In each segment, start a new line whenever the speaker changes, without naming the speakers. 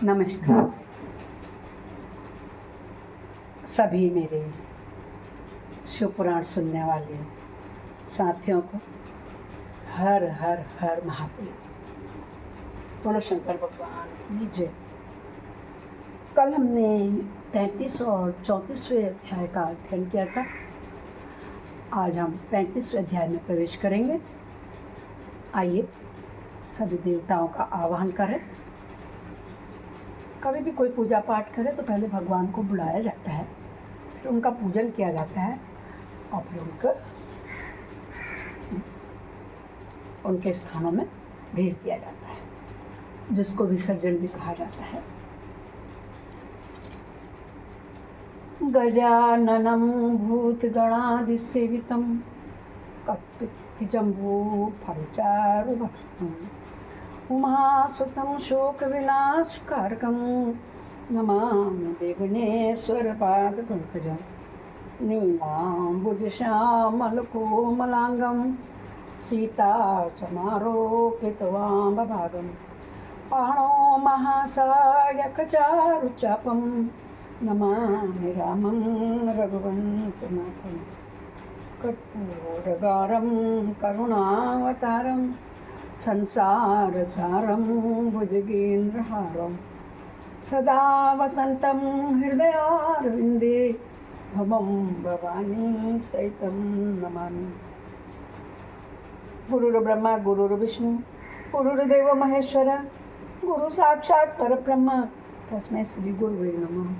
नमस्कार सभी मेरे शिव पुराण सुनने वाले साथियों को हर हर हर महादेव। बोलो शंकर भगवान की जय। कल हमने 33 और 34वें अध्याय का अध्ययन किया था। आज हम 35वें अध्याय में प्रवेश करेंगे। आइए सभी देवताओं का आवाहन करें। कभी भी कोई पूजा पाठ करे तो पहले भगवान को बुलाया जाता है, फिर उनका पूजन किया जाता है और फिर उनके स्थानों में भेज दिया जाता है, जिसको विसर्जन भी कहा जाता है। गजाननं भूतगणादिसेवितं कत्पित्तजम्बूफलचारुभक्षणम् उमासुतं शोकविनाशकारकं नमामि विघ्नेश्वरपादपङ्कजं नीलाम्बुजश्यामलकोमलाङ्गं सीताचमारोपितवामभागं पाणो महासायकचारुचापं नमामि रामं रघुवंशनाथं कर्पूरगारं करुणावतारं संसारसारं भुजगेन्द्रहारं सदा वसन्तं हृदयारविन्दे भवं भवानी सहितं नमामि। गुरुर्ब्रह्मा गुरुर्विष्णु गुरुर्देव महेश्वर गुरु साक्षात् परब्रह्म तस्मै श्री गुरुवे नमः।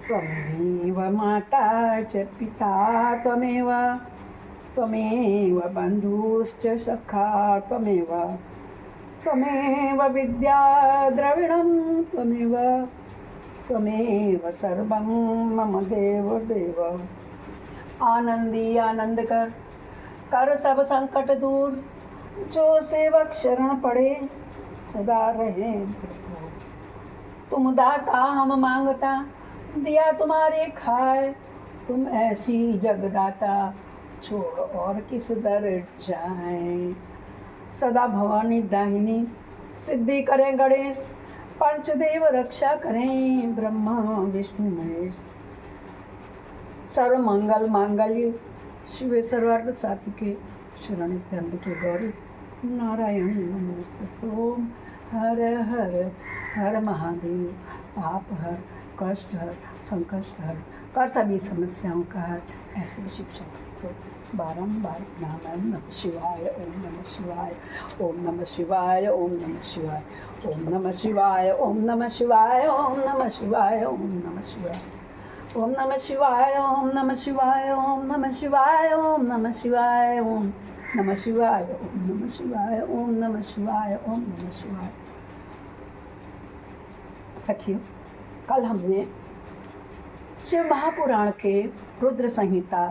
त्वमेव माता च पिता त्वमेव बन्धुश्च सखा त्वमेव विद्या द्रविणं त्वमेव सर्वं मम देव आनंदी आनंद कर सब संकट दूर, जो सेवक शरण पड़े सदा रहे भरपूर। तुम दाता हम मांगता, दिया तुम्हारे खाए, तुम ऐसी जगदाता छोड़ और किस दर जाएं। सदा भवानी दाहिनी सिद्धि करें गणेश, पंचदेव रक्षा करें ब्रह्मा विष्णु महेश। सर्व मंगल मांगल्य शिवे सर्वार्थ साधिके शरण्य त्र्यंबके गौरी नारायणी नमोस्तुते। ओम हर हर हर महादेव। पाप हर, कष्ट हर, संकष्ट हर, कर सभी समस्याओं का हर। ऐसे शिक्षा तो बारंबार नाम नमः शिवाय ओम नमः शिवाय ओम नमः शिवाय ओम नमः शिवाय ओम नमः शिवाय ओम नमः शिवाय ओम नमः शिवाय ओम नमः शिवाय ओम नमः शिवाय ओम नमः शिवाय ओम नमः शिवाय ओम नमः शिवाय ओम नमः शिवाय ओम नमः शिवाय ओम नमः शिवाय ओम नमः शिवाय। सखियों, कल हमने शिव महापुराण के रुद्र संहिता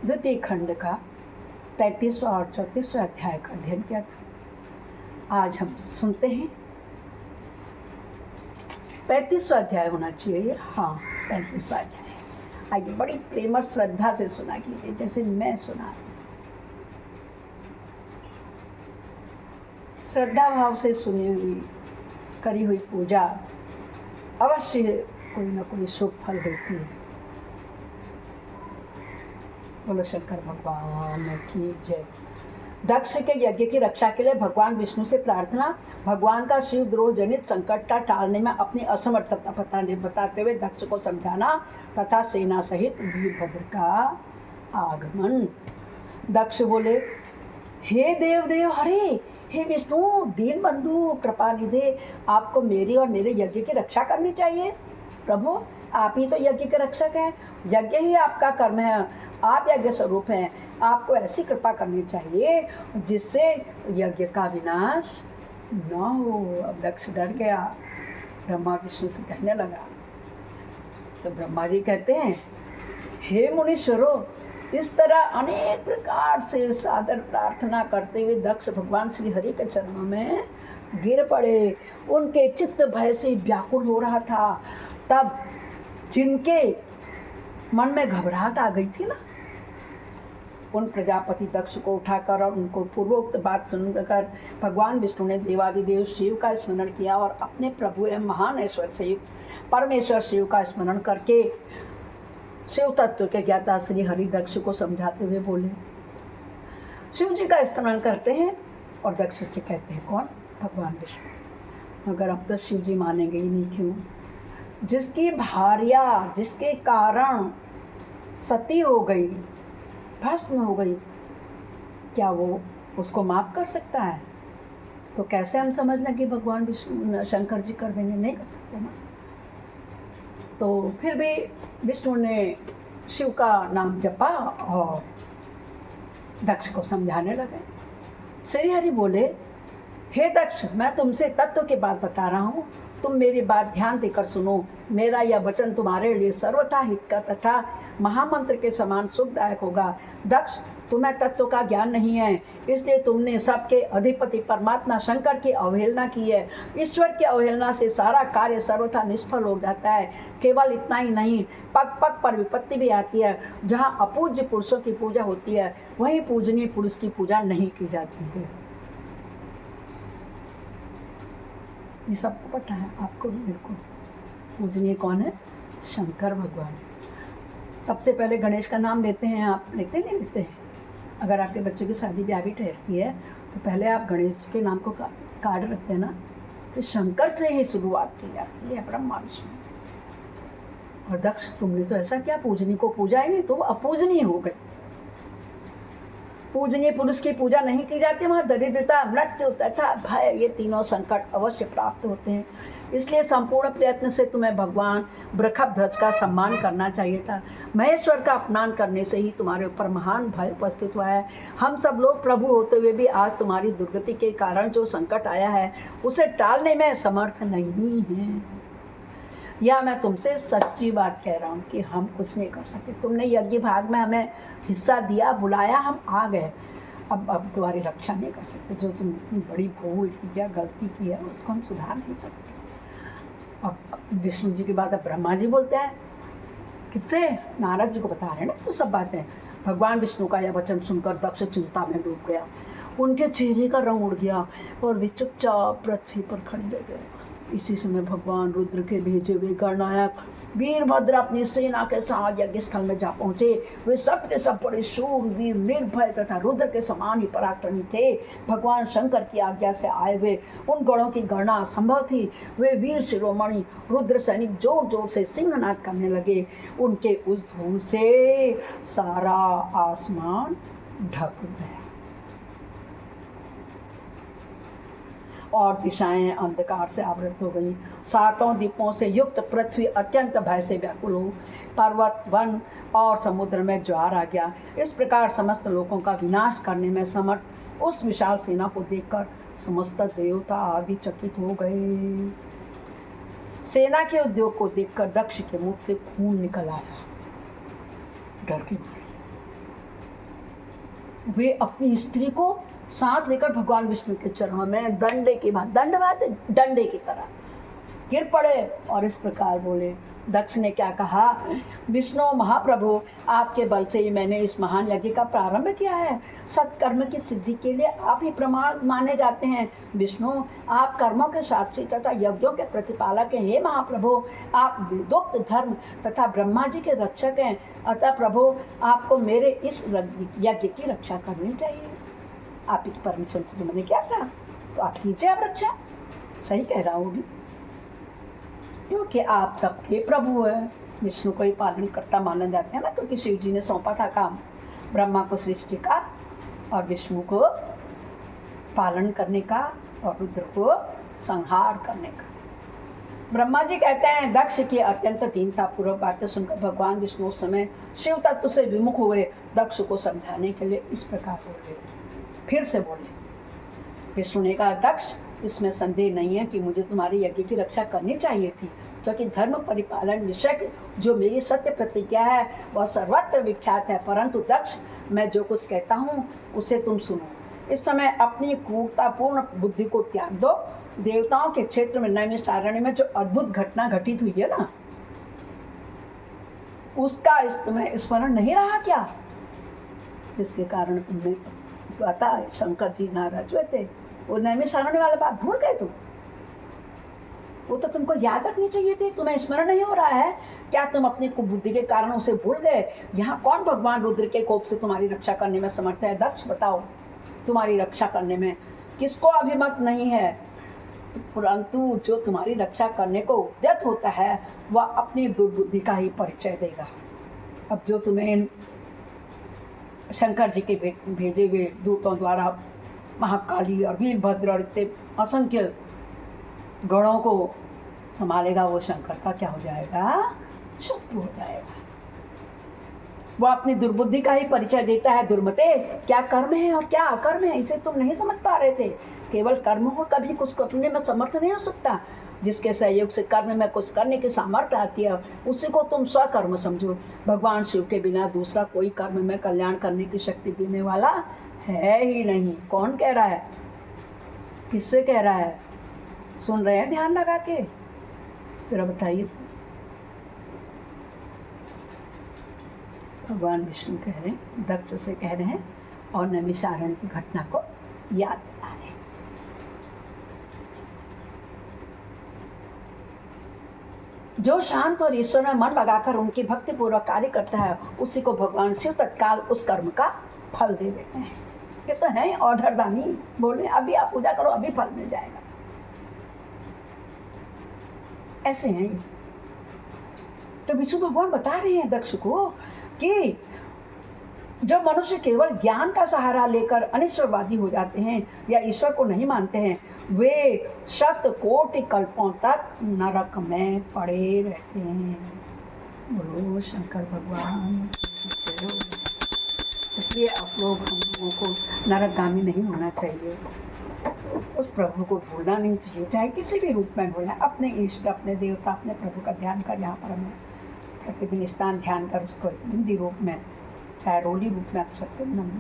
द्वितीय खंड का 33वां और 34वां अध्याय का अध्ययन किया था। आज हम सुनते हैं 35वां अध्याय होना चाहिए। हाँ, 35वां अध्याय। आइए बड़ी प्रेम और श्रद्धा से सुना कीजिए, जैसे मैं सुना। श्रद्धा भाव से सुनी हुई करी हुई पूजा अवश्य कोई ना कोई शुभ फल देती है। बोलो शंकर भगवान की जय। दक्ष के यज्ञ की रक्षा के लिए भगवान विष्णु से प्रार्थना। भगवान का शिव द्रोह जनित संकट टालने में अपनी असमर्थता बताते हुए दक्ष को समझाना तथा सेना सहित वीरभद्र का आगमन। दक्ष बोले, हे देव हरे, हे विष्णु दीन बंधु कृपा निधे, आपको मेरी और मेरे यज्ञ की रक्षा करनी चाहिए। प्रभु, आप ही तो यज्ञ के रक्षक हैं, यज्ञ ही आपका कर्म है, आप यज्ञ स्वरूप हैं। आपको ऐसी कृपा करनी चाहिए जिससे यज्ञ का विनाश न हो। अब दक्ष डर गया, ब्रह्मा विष्णु से कहने लगा। तो ब्रह्मा जी कहते हैं, हे मुनीश्वरों, इस तरह अनेक प्रकार से सादर प्रार्थना करते हुए दक्ष भगवान श्री हरि के चरणों में गिर पड़े। उनके चित्त भय से व्याकुल हो रहा था। तब जिनके मन में घबराहट आ गई थी ना, उन प्रजापति दक्ष को उठाकर और उनको पूर्वोक्त बात सुनकर भगवान विष्णु ने देवादिदेव शिव का स्मरण किया और अपने प्रभु एवं महान ऐश्वर्य से युक्त परमेश्वर शिव का स्मरण करके शिव तत्व के ज्ञाता श्री हरि दक्ष को समझाते हुए बोले। शिव जी का स्मरण करते हैं और दक्ष से कहते हैं, कौन? भगवान विष्णु। मगर अब तो शिव जी मानेंगे ही नहीं। क्यों? जिसकी भार्या, जिसके कारण सती हो गई, भस्म हो गई, क्या वो उसको माफ कर सकता है? तो कैसे हम समझना कि भगवान विष्णु शंकर जी कर देंगे? नहीं कर सकते ना। तो फिर भी विष्णु ने शिव का नाम जपा और दक्ष को समझाने लगे। श्री हरि बोले, हे दक्ष, मैं तुमसे तत्व की बात बता रहा हूँ, तुम मेरी बात ध्यान देकर सुनो। मेरा यह वचन तुम्हारे लिए सर्वथा हित का तथा महामंत्र के समान सुखदायक होगा। दक्ष, तुम्हें तत्व का ज्ञान नहीं है, इसलिए तुमने सबके अधिपति परमात्मा शंकर की अवहेलना की है। ईश्वर की अवहेलना से सारा कार्य सर्वथा निष्फल हो जाता है। केवल इतना ही नहीं, पग पग पर विपत्ति भी आती है। जहाँ अपूज्य पुरुषों की पूजा होती है, वहीं पूजनीय पुरुष की पूजा नहीं की जाती है। ये सबको पता है, आपको भी बिल्कुल। पूजनीय कौन है? शंकर भगवान। सबसे पहले गणेश का नाम लेते हैं आप, लेते नहीं लेते हैं? अगर आपके बच्चों की शादी ब्याह भी ठहरती है तो पहले आप गणेश के नाम को कार्ड रखते हैं ना, तो शंकर से ही शुरुआत की जाती है, ब्रह्मा विष्णु। और दक्ष, तुमने तो ऐसा क्या, पूजनीय को पूजा ही नहीं तो वो अपूजनीय हो गए। पूजनीय पुरुष की पूजा नहीं की जाती, वहाँ दरिद्रता, मृत्यु तथा भय, ये तीनों संकट अवश्य प्राप्त होते हैं। इसलिए संपूर्ण प्रयत्न से तुम्हें भगवान वृषभध्वज का सम्मान करना चाहिए था। महेश्वर का अपमान करने से ही तुम्हारे ऊपर महान भय उपस्थित हुआ है। हम सब लोग प्रभु होते हुए भी आज तुम्हारी दुर्गति के कारण जो संकट आया है, उसे टालने में समर्थ नहीं है। या मैं तुमसे सच्ची बात कह रहा हूँ कि हम कुछ नहीं कर सके। तुमने यज्ञ भाग में हमें हिस्सा दिया, बुलाया, हम आ गए। अब तुम्हारी रक्षा नहीं कर सकते। जो तुमने इतनी बड़ी भूल की या गलती की है, उसको हम सुधार नहीं सकते। अब विष्णु जी की बात अब ब्रह्मा जी बोलते हैं। किससे? नारद जी को बता रहे हैं ना तो सब बातें। भगवान विष्णु का यह वचन सुनकर दक्ष चिंता में डूब गया। उनके चेहरे का रंग उड़ गया और वे चुपचाप पृथ्वी पर खड़े रह गए। इसी समय भगवान रुद्र के भेजे हुए गणनायक वीरभद्र अपनी सेना के साथ यज्ञ स्थल में जा पहुंचे। वे सब के सब बड़े शूर, वीर, निर्भय तथा रुद्र के समान ही पराक्रमी थे। भगवान शंकर की आज्ञा से आए हुए उन गणों की गणना असंभव थी। वे वीर शिरोमणि रुद्र सैनिक जोर जोर से सिंहनाद करने लगे। उनके उस धूल से सारा आसमान ढक गया और दिशाएं अंधकार से आवृत हो गई। सातों दीपों से युक्त पृथ्वी अत्यंत भय से व्याकुल हो, पर्वत, वन और समुद्र में ज्वार आ गया। इस प्रकार समस्त लोगों का विनाश करने में समर्थ उस विशाल सेना को देखकर समस्त देवता आदि चकित हो गए। सेना के उद्योग को देखकर दक्ष के मुख से खून निकल आया। डर के मारे वे अपनी स्त्री को साथ लेकर भगवान विष्णु के चरणों में डंडे की तरह गिर पड़े और इस प्रकार बोले। दक्ष ने क्या कहा? विष्णु महाप्रभु, आपके बल से ही मैंने इस महान यज्ञ का प्रारंभ किया है। सत्कर्म की सिद्धि के लिए आप ही प्रमाण माने जाते हैं। विष्णु, आप कर्मों के साक्षी तथा यज्ञों के प्रतिपालक हैं। हे महाप्रभु, आप वेदोक्त धर्म तथा ब्रह्मा जी के रक्षक हैं। अतः प्रभु, आपको मेरे इस यज्ञ की रक्षा करनी चाहिए। आप ही की परमिशन से तो मैंने क्या था, तो आप कीजिए आप रक्षा। सही कह रहा हूँ भी, क्योंकि आप सबके प्रभु हैं। विष्णु को ही पालन करता माना जाता है ना, क्योंकि शिव जी ने सौंपा था काम ब्रह्मा को सृष्टि का और विष्णु को पालन करने का और रुद्र को संहार करने का। ब्रह्मा जी कहते हैं, दक्ष की अत्यंत दीनतापूर्वक बातें सुनकर भगवान विष्णु उस समय शिव तत्व से विमुख हुए। दक्ष को समझाने के लिए इस प्रकार बोले, फिर से बोले। विष्णु ने कहा, दक्ष, इसमें संदेह नहीं है कि मुझे तुम्हारे यज्ञ की रक्षा करनी चाहिए थी, क्योंकि धर्म परिपालन विषय जो मेरी सत्य प्रतिज्ञा है वह सर्वत्र विख्यात है। परंतु दक्ष, मैं जो कुछ कहता हूँ उसे तुम सुनो। इस समय अपनी क्रूरतापूर्ण बुद्धि को त्याग दो। देवताओं के क्षेत्र में नैमिषारण्य में जो अद्भुत घटना घटित हुई है ना, उसका तुम्हें स्मरण नहीं रहा क्या? जिसके कारण तुम्हें पता है शंकर जी नाराज हुए थे। वो नैमिषारण्य वाला बात भूल गए तुम? वो तो तुमको याद रखनी चाहिए थी। तुम्हें स्मरण नहीं हो रहा है क्या? तुम अपनी कुबुद्धि के कारण उसे भूल गए। यहाँ कौन भगवान रुद्र के कोप से तुम्हारी रक्षा करने में समर्थ है? दक्ष बताओ, तुम्हारी रक्षा करने में किसको अभिमत नहीं है? परंतु जो तुम्हारी रक्षा करने को उद्यत होता है वह अपनी दुर्बुद्धि का ही परिचय देगा। अब जो तुम्हें शंकर जी के भेजे हुए दूतों द्वारा महाकाली और वीरभद्र और इतने असंख्य गणों को संभालेगा, वो शंकर का क्या हो जाएगा? शत्रु हो जाएगा। वो अपनी दुर्बुद्धि का ही परिचय देता है। दुर्मते, क्या कर्म है और क्या अकर्म है इसे तुम नहीं समझ पा रहे थे। केवल कर्म हो कभी कुछ करने में समर्थ नहीं हो सकता। जिसके सहयोग से कर्म में कुछ करने की सामर्थ्य आती है उसी को तुम स्वकर्म समझो। भगवान शिव के बिना दूसरा कोई कर्म में कल्याण करने की शक्ति देने वाला है ही नहीं। कौन कह रहा है? किससे कह रहा है? सुन रहे हैं ध्यान लगा के? जरा बताइए तो। भगवान विष्णु कह रहे हैं, दक्ष से कह रहे हैं और नैमिषारण्य की घटना को याद दिला रहे हैं। जो शांत और ईश्वर में मन लगाकर उनकी भक्ति पूर्वक कार्य करता है उसी को भगवान शिव तत्काल उस कर्म का फल दे देते हैं। ये तो है ऑर्डर दानी, बोले अभी आप पूजा करो अभी फल मिल जाएगा। ऐसे हैं। तो विष्णु भगवान बता रहे हैं दक्ष को कि जो मनुष्य केवल ज्ञान का सहारा लेकर अनिश्वरवादी हो जाते हैं या ईश्वर को नहीं मानते हैं वे शत कोटि कल्पों तक नरक में पड़े रहते हैं। बोलो शंकर भगवान। इसलिए आप लोग हम लोगों को नरकगामी नहीं होना चाहिए। उस प्रभु को भूलना नहीं चाहिए, चाहे किसी भी रूप में भूलना। अपने इष्ट, अपने देवता, अपने प्रभु का ध्यान कर। यहाँ पर हमें प्रतिदिन स्थान ध्यान कर उसको हिंदी रूप में, चाहे रोली रूप में, अक्षतम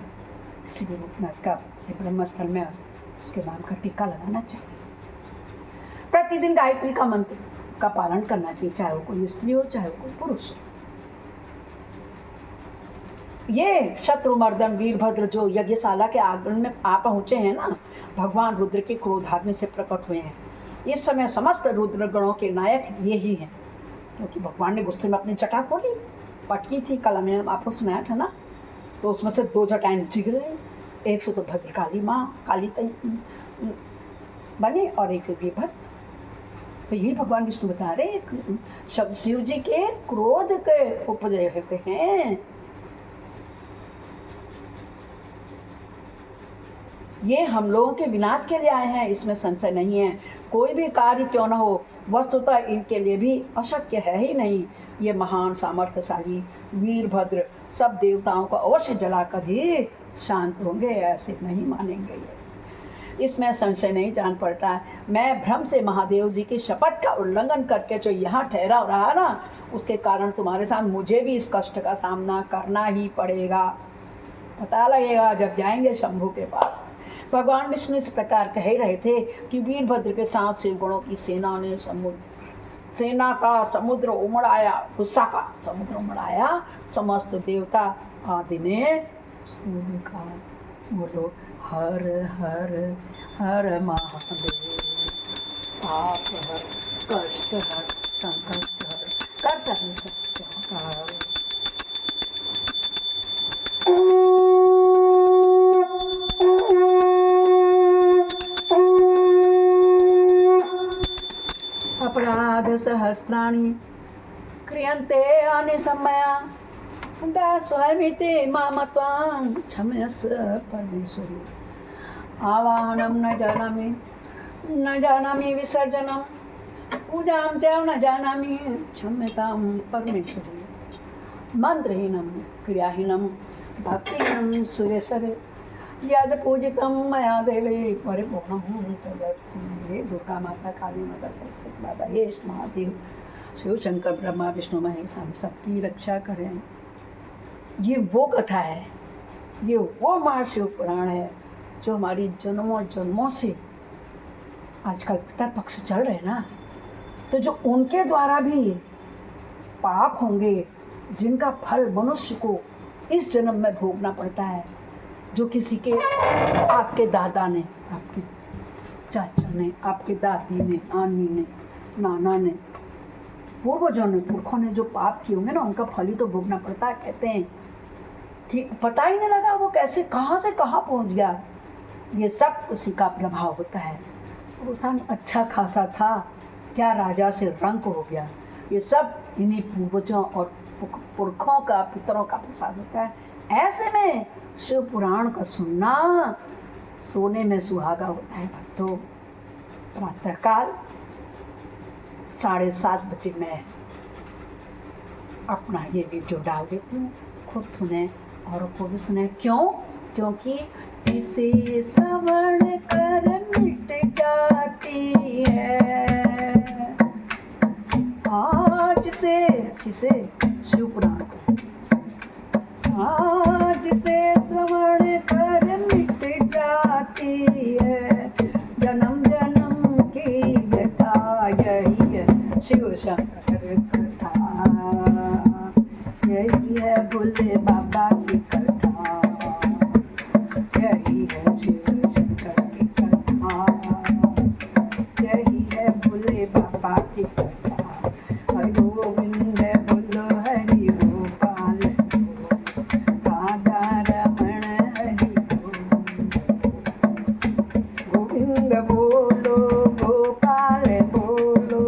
किसी भी रूप में उसका ब्रह्म स्थल में उसके नाम का टीका लगाना चाहिए। प्रतिदिन गायत्री का मंत्र का पालन करना चाहिए, चाहे वो कोई स्त्री हो चाहे वो कोई पुरुष हो। ये शत्रुमर्दन वीरभद्र जो यज्ञशाला के आंगन में आ पहुंचे हैं ना, भगवान रुद्र के क्रोधाग्नि से प्रकट हुए हैं। इस समय समस्त रुद्र गणों के नायक ये ही हैं, क्योंकि भगवान ने गुस्से में अपनी जटा खोली, पटकी थी। कल मैंने आपको सुनाया था ना, तो उसमें से 2 जटाएं नीचे गिरे। एक से तो भद्रकाली माँ काली बनी और एक से वीरभद्र। तो यही भगवान विष्णु बता रहे शिव जी के क्रोध के उपजय होते हैं। ये हम लोगों के विनाश के लिए आए हैं, इसमें संशय नहीं है। कोई भी कार्य क्यों न हो, वस्तुतः इनके लिए भी अशक्य है ही नहीं। ये महान सामर्थ्यशाली वीरभद्र सब देवताओं को अवश्य जलाकर ही शांत होंगे, ऐसे नहीं मानेंगे ये। इसमें संशय नहीं जान पड़ता। मैं भ्रम से महादेव जी की शपथ का उल्लंघन करके जो यहाँ ठहरा रहा ना, उसके कारण तुम्हारे साथ मुझे भी इस कष्ट का सामना करना ही पड़ेगा। पता लगेगा जब जाएंगे शंभू के पास। भगवान विष्णु इस प्रकार कह ही रहे थे कि वीरभद्र के साथ शिवगणों की सेना ने सेना का समुद्र उमड़ाया, गुस्सा का समुद्र उमड़ाया। समस्त देवता आदि ने देखा। बोलो हर हर हर महादेव, पाप हर, कष्ट हर, संकट हर, कर सके सबसे हर। अपराध सहस्राणि क्रियन्ते अनिशमया दास्वामिते मामत्वां क्षम्यस्व परमेश्वरी। आवाहनं न जानामि विसर्जनं पूजां च न जानामि क्षम्यतां परमेश्वरी। मंत्रहीनं क्रियाहीनं भक्तिहीनं सुरेश्वरे यद पूजितं मया देवी परिपूर्णं तदर्शि। दुर्गा माता, काली माता, सरस्वती माता, येष महादेव, शिव शंकर ब्रह्मा विष्णु महेश हम सबकी रक्षा करें। ये वो कथा है, ये वो महाशिव पुराण है जो हमारी जन्मों जन्मों से आजकल पितर पक्ष चल रहे हैं ना, तो जो उनके द्वारा भी पाप होंगे जिनका फल मनुष्य को इस जन्म में भोगना पड़ता है, जो किसी के आपके दादा ने, आपके चाचा ने, आपके दादी ने, नानी ने, नाना ने, पूर्वजों ने, पुरखों ने जो पाप किए होंगे ना, उनका फल ही तो भोगना पड़ता है। कहते हैं कि पता ही नहीं लगा वो कैसे कहाँ से कहाँ पहुँच गया। ये सब उसी का प्रभाव होता है। वो था अच्छा खासा था, क्या राजा से रंक हो गया। ये सब इन्हीं पूर्वजों और पुरखों का, पितरों का प्रसाद होता है। ऐसे में शिव पुराण का सुनना सोने में सुहागा होता है भक्तों। प्रातःकाल 7:30 बजे मैं अपना ये वीडियो डाल देती हूँ, खुद सुने और को भी सुने। क्यों? क्योंकि इसे श्रवण कर मिट जाती है आज से, किसे? शिव पुराण को। आज से श्रवण कर मिट जाती है जन्म जन्म की व्यथा, यही है शिव शंकर कथा, यही है भोले बाबा की कथा, यही है शिव शंकर की कथा, यही है भोले बाबा की कथा। हरि गोविंद बोलो, हरि गोपाल राधा रमण, हरि गोविंद बोलो, गोपाल बोलो,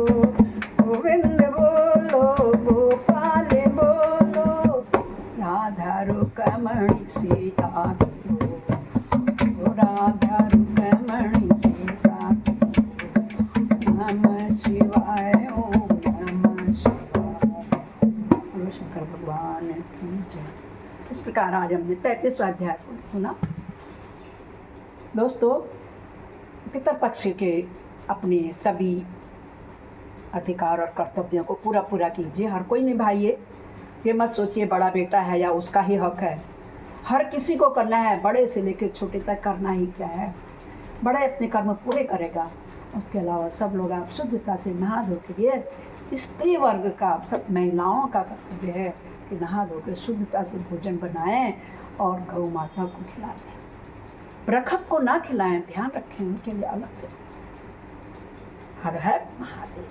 गोविंद बोलो, गोपाल बोलो, राधा रुक्मणी सीता बोलो, राधा रुक्मणी सीता बोलो, नमः शिवाय, ओम नमः शिवाय। बोलो शंकर भगवान की जय। इस प्रकार आज हमने 35वां अध्याय सुना। दोस्तों, पितृपक्ष के अपने सभी अधिकार और कर्तव्यों को पूरा कीजिए। हर कोई निभाइए। ये मत सोचिए बड़ा बेटा है या उसका ही हक है। हर किसी को करना है, बड़े से लेकर छोटे तक करना ही क्या है। बड़ा अपने कर्म पूरे करेगा, उसके अलावा सब लोग आप शुद्धता से नहा धो के, ये स्त्री वर्ग का, सब महिलाओं का कर्तव्य है कि नहा धो के शुद्धता से भोजन बनाएं और गौ माता को खिलाएं। प्रखप को ना खिलाएं, ध्यान रखें उनके लिए अलग से। हर हर महादेव।